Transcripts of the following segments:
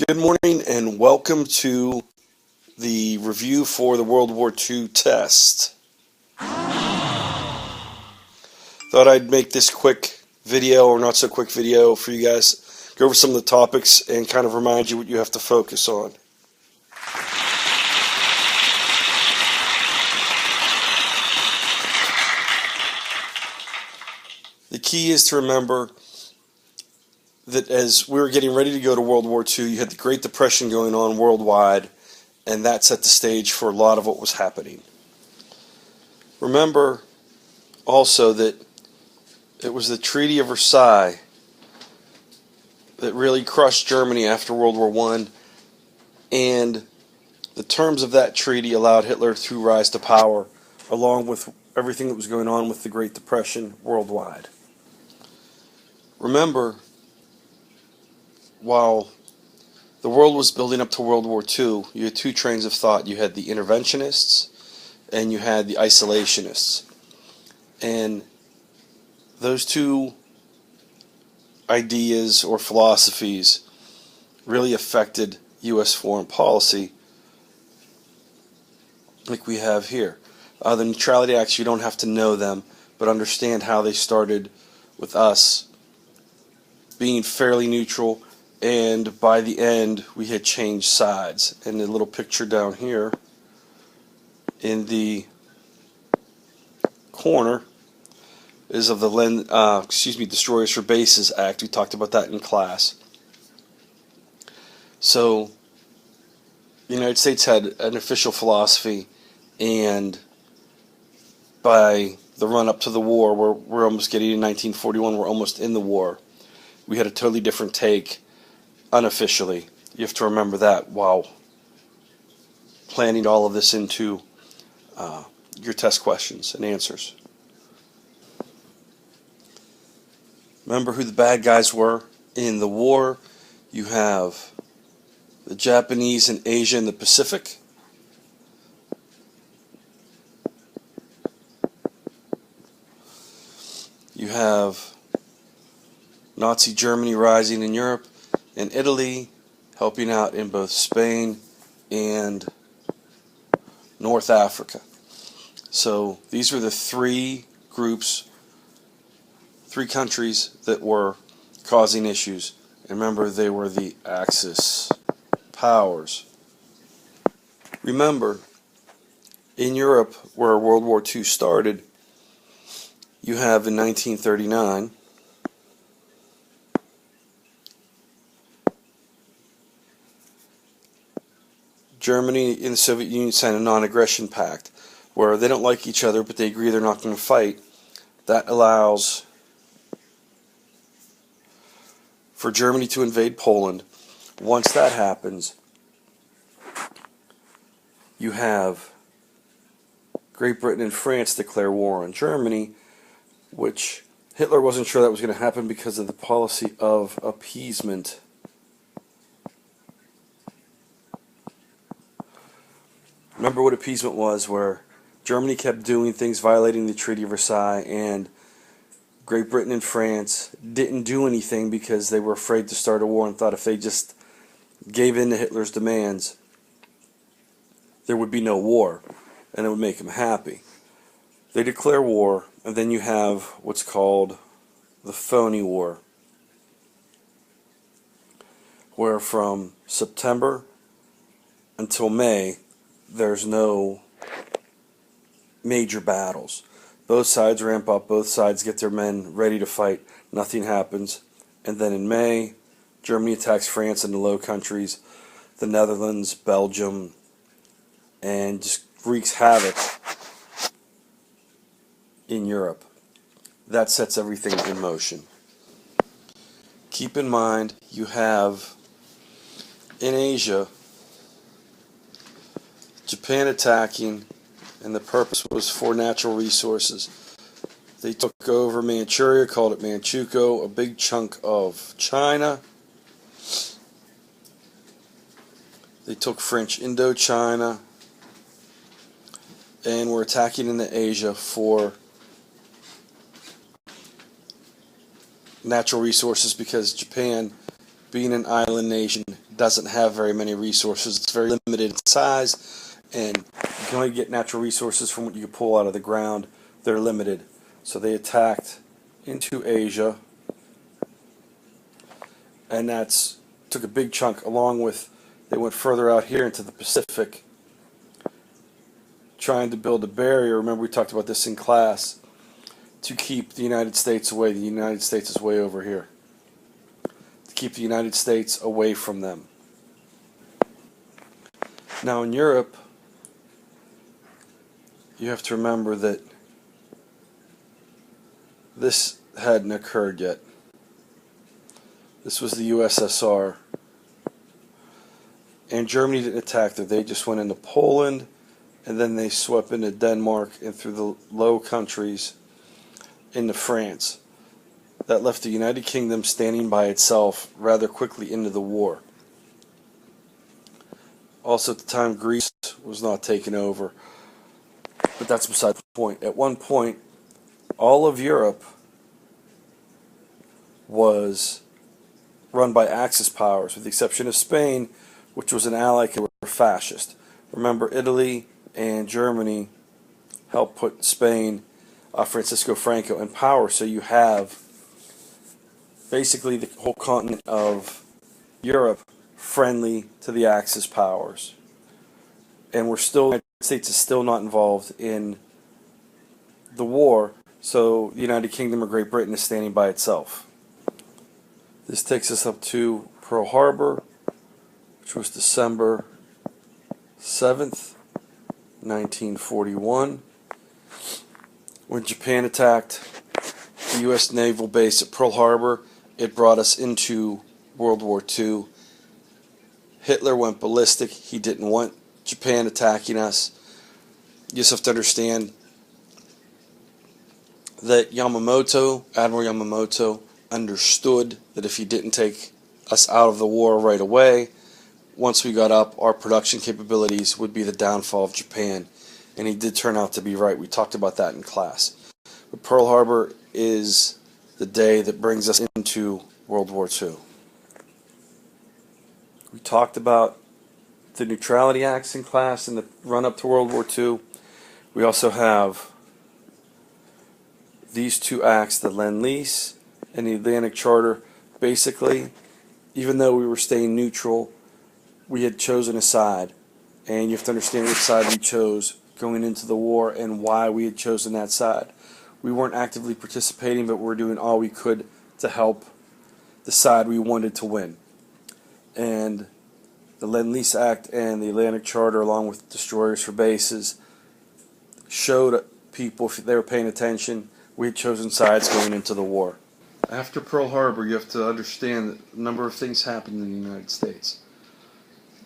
Good morning and welcome to the review for the World War II test. Thought I'd make this quick video, or not so quick video, for you guys. Go over some of the topics and kind of remind you what you have to focus on. The key is to remember that as we were getting ready to go to World War II, you had the Great Depression going on worldwide, and that set the stage for a lot of what was happening. Remember also that it was the Treaty of Versailles that really crushed Germany after World War I, and the terms of that treaty allowed Hitler to rise to power, along with everything that was going on with the Great Depression worldwide. Remember, while the world was building up to World War II, you had two trains of thought. You had the interventionists and you had the isolationists. And those two ideas or philosophies really affected U.S. foreign policy, like we have here. The Neutrality Acts, you don't have to know them, but understand how they started with us being fairly neutral, and by the end we had changed sides. And the little picture down here in the corner is of the Destroyers for Bases Act. We talked about that in class. So the United States had an official philosophy, and by the run-up to the war, we're almost getting in 1941, we're almost in the war, we had a totally different take unofficially. You have to remember that while planning all of this into your test questions and answers. Remember who the bad guys were in the war. You have the Japanese in Asia and the Pacific. You have Nazi Germany rising in Europe, and Italy helping out in both Spain and North Africa. So these were the three groups, three countries that were causing issues. And remember, they were the Axis powers. Remember, in Europe, where World War II started, you have in 1939 Germany and the Soviet Union signed a non-aggression pact where they don't like each other, but they agree they're not going to fight. That allows for Germany to invade Poland. Once that happens, you have Great Britain and France declare war on Germany, which Hitler wasn't sure that was going to happen because of the policy of appeasement. Remember what appeasement was, where Germany kept doing things violating the Treaty of Versailles, and Great Britain and France didn't do anything because they were afraid to start a war and thought if they just gave in to Hitler's demands, there would be no war, and it would make them happy. They declare war, and then you have what's called the phony war, where from September until May, there's no major battles. Both sides ramp up, both sides get their men ready to fight, nothing happens. And then in May, Germany attacks France and the Low Countries, the Netherlands, Belgium, and just wreaks havoc in Europe. That sets everything in motion. Keep in mind, you have in Asia Japan attacking, and the purpose was for natural resources. They took over Manchuria, called it Manchukuo, a big chunk of China. They took French Indochina, and were attacking into Asia for natural resources because Japan, being an island nation, doesn't have very many resources. It's very limited in size, and you can only get natural resources from what you can pull out of the ground. They're limited. So they attacked into Asia, and that's took a big chunk, along with they went further out here into the Pacific, trying to build a barrier. Remember, we talked about this in class, to keep the United States away. The United States is way over here. To keep the United States away from them. Now in Europe, you have to remember that this hadn't occurred yet. This was the USSR. And Germany didn't attack there. They just went into Poland, and then they swept into Denmark and through the Low Countries into France. That left the United Kingdom standing by itself rather quickly into the war. Also at the time, Greece was not taken over. But that's beside the point. At one point, all of Europe was run by Axis powers, with the exception of Spain, which was an ally, who were fascist. Remember, Italy and Germany helped put Spain, Francisco Franco, in power, so you have basically the whole continent of Europe friendly to the Axis powers. And the United States is still not involved in the war, so the United Kingdom or Great Britain is standing by itself. This takes us up to Pearl Harbor, which was December 7th, 1941, when Japan attacked the U.S. naval base at Pearl Harbor. It brought us into World War II. Hitler went ballistic. He didn't want Japan attacking us. You just have to understand that Admiral Yamamoto, understood that if he didn't take us out of the war right away, once we got up, our production capabilities would be the downfall of Japan. And he did turn out to be right. We talked about that in class. But Pearl Harbor is the day that brings us into World War II. We talked about the Neutrality Acts in class in the run-up to World War II. We also have these two acts, the Lend-Lease and the Atlantic Charter. Basically, even though we were staying neutral, we had chosen a side. And you have to understand which side we chose going into the war and why we had chosen that side. We weren't actively participating, but we were doing all we could to help the side we wanted to win. And the Lend-Lease Act and the Atlantic Charter, along with destroyers for bases, showed people, if they were paying attention, we had chosen sides going into the war. After Pearl Harbor, you have to understand that a number of things happened in the United States.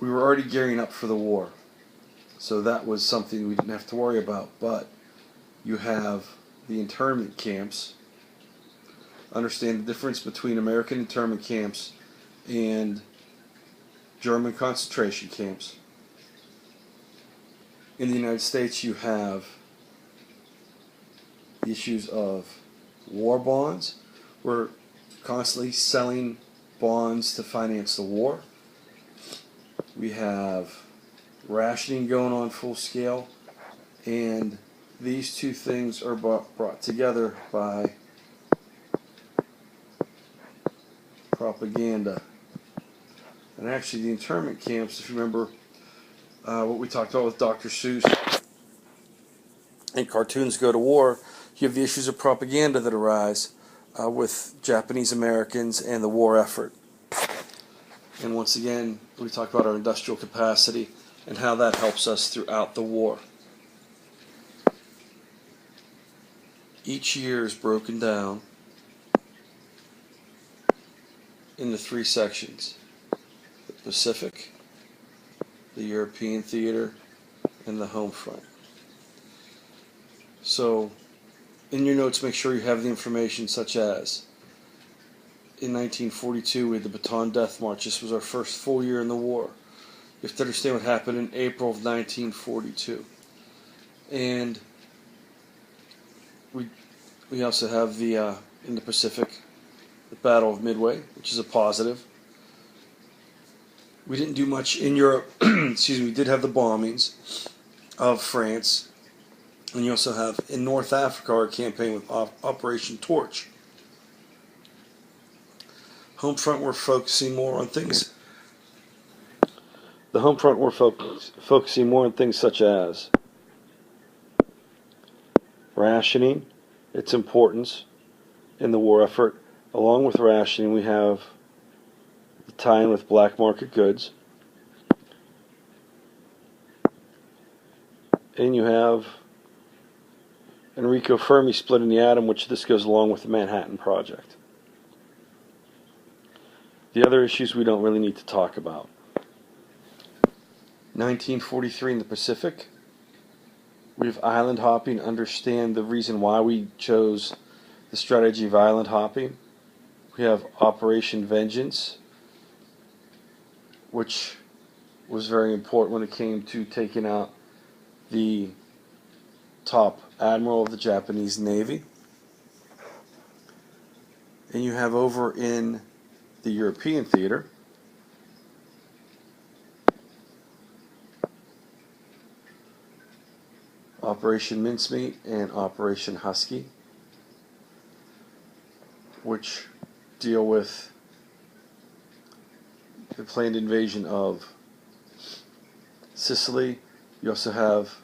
We were already gearing up for the war, so that was something we didn't have to worry about. But you have the internment camps. Understand the difference between American internment camps and German concentration camps. In the United States, you have the issues of war bonds. We're constantly selling bonds to finance the war. We have rationing going on full scale, and these two things are brought together by propaganda. And actually, the internment camps, if you remember what we talked about with Dr. Seuss and cartoons go to war, you have the issues of propaganda that arise with Japanese Americans and the war effort. And once again, we talk about our industrial capacity and how that helps us throughout the war. Each year is broken down into three sections: the Pacific, the European theater, and the home front. So, in your notes, make sure you have the information such as, in 1942, we had the Bataan Death March. This was our first full year in the war. You have to understand what happened in April of 1942. And we also have the in the Pacific, the Battle of Midway, which is a positive. We didn't do much in Europe. Excuse me. We did have the bombings of France. And you also have, in North Africa, our campaign with Operation Torch. Home front, we're focusing more on things. The home front, we're focusing more on things such as rationing, its importance in the war effort. Along with rationing, we have the tie-in with black market goods. And you have Enrico Fermi splitting the atom, which this goes along with the Manhattan Project. The other issues we don't really need to talk about. 1943 in the Pacific. We have island hopping. Understand the reason why we chose the strategy of island hopping. We have Operation Vengeance, which was very important when it came to taking out the top admiral of the Japanese Navy. And you have over in the European theater Operation Mincemeat and Operation Husky, which deal with the planned invasion of Sicily. You also have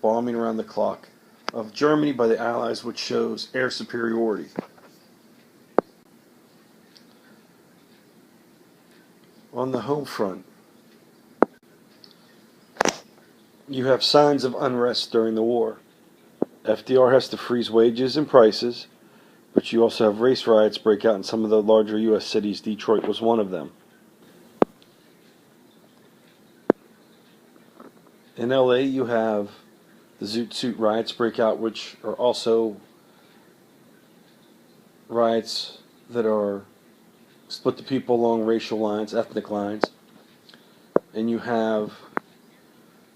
bombing around the clock of Germany by the Allies, which shows air superiority. On the home front, you have signs of unrest during the war. FDR has to freeze wages and prices, but you also have race riots break out in some of the larger U.S. cities. Detroit was one of them. In L.A., you have the Zoot Suit riots break out, which are also riots that are split the people along racial lines, ethnic lines. And you have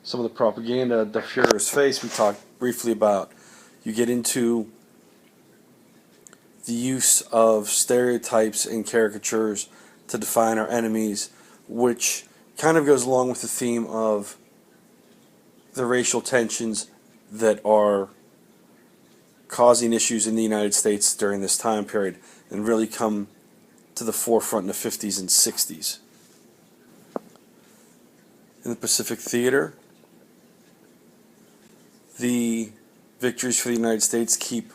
some of the propaganda, the Führer's face, we talked briefly about. You get into the use of stereotypes and caricatures to define our enemies, which kind of goes along with the theme of the racial tensions that are causing issues in the United States during this time period and really come to the forefront in the 50s and 60s. In the Pacific Theater, the victories for the United States keep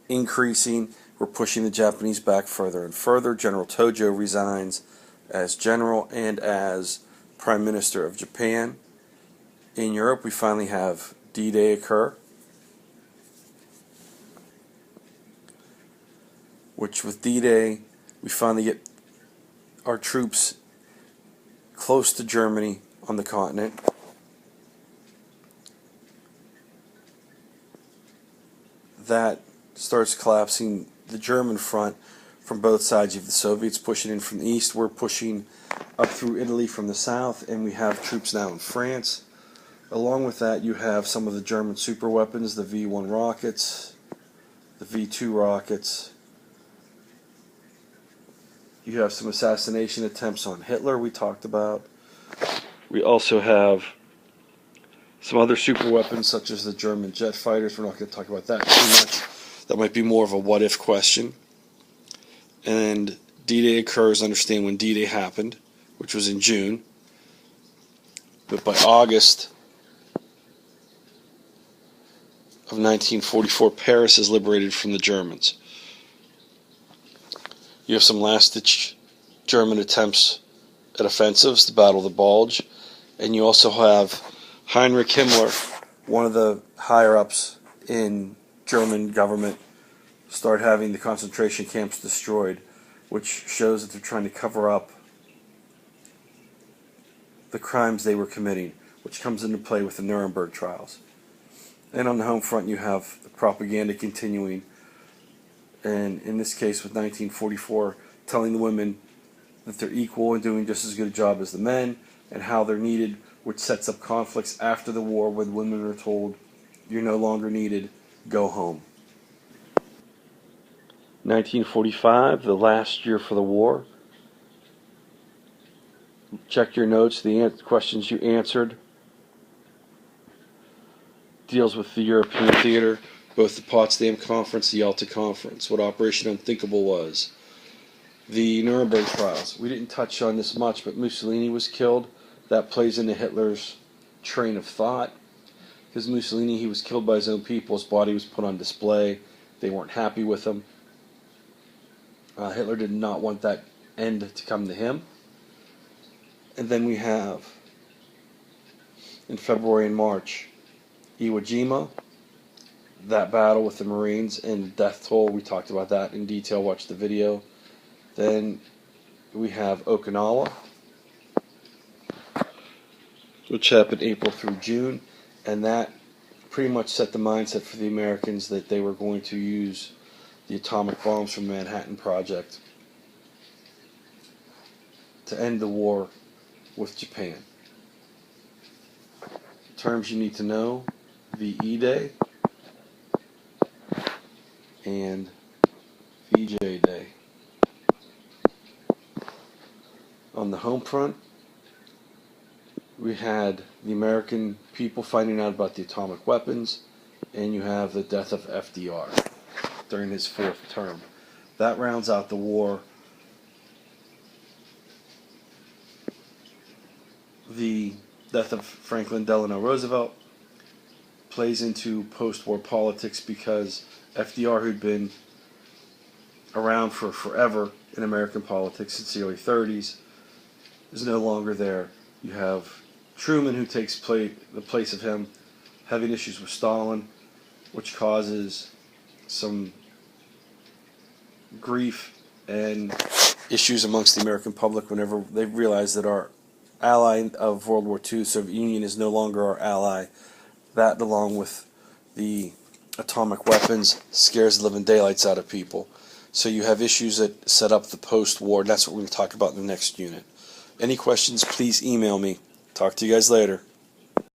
increasing. We're pushing the Japanese back further and further. General Tojo resigns as general and as Prime Minister of Japan. In Europe, we finally have DDay occur, which with DDay, we finally get our troops close to Germany on the continent. That starts collapsing the German front from both sides. You have the Soviets pushing in from the east, we're pushing up through Italy from the south, and we have troops now in France. Along with that, you have some of the German superweapons, the V-1 rockets, the V-2 rockets. You have some assassination attempts on Hitler we talked about. We also have some other superweapons such as the German jet fighters. We're not going to talk about that too much. That might be more of a what-if question. And D-Day occurs, understand when D-Day happened, which was in June. But by August of 1944, Paris is liberated from the Germans. You have some last-ditch German attempts at offensives, the Battle of the Bulge, and you also have Heinrich Himmler, one of the higher-ups in German government, start having the concentration camps destroyed, which shows that they're trying to cover up the crimes they were committing, which comes into play with the Nuremberg trials. And on the home front, you have the propaganda continuing, and in this case with 1944, telling the women that they're equal and doing just as good a job as the men, and how they're needed, which sets up conflicts after the war where the women are told, you're no longer needed, go home. 1945, the last year for the war. check your notes. The questions you answered deals with the European theater, both the Potsdam Conference, the Yalta Conference, what Operation Unthinkable was, the Nuremberg trials. We didn't touch on this much, but Mussolini was killed. That plays into Hitler's train of thought. Because Mussolini, he was killed by his own people. His body was put on display. They weren't happy with him. Hitler did not want that end to come to him. And then we have, in February and March, Iwo Jima, that battle with the Marines and death toll. We talked about that in detail. Watch the video. Then we have Okinawa, which happened April through June, and that pretty much set the mindset for the Americans that they were going to use the atomic bombs from the Manhattan Project to end the war with Japan. Terms you need to know: the E-Day and VJ Day. On the home front, we had the American people finding out about the atomic weapons, and you have the death of FDR during his 4th term. That rounds out the war. The death of Franklin Delano Roosevelt plays into post-war politics because FDR, who'd been around for forever in American politics since the early 30s, is no longer there. You have Truman, who takes the place of him, having issues with Stalin, which causes some grief and issues amongst the American public whenever they realize that our ally of World War II, Soviet Union, is no longer our ally. That, along with the atomic weapons, scares the living daylights out of people. So you have issues that set up the post-war, and that's what we're going to talk about in the next unit. Any questions, please email me. Talk to you guys later.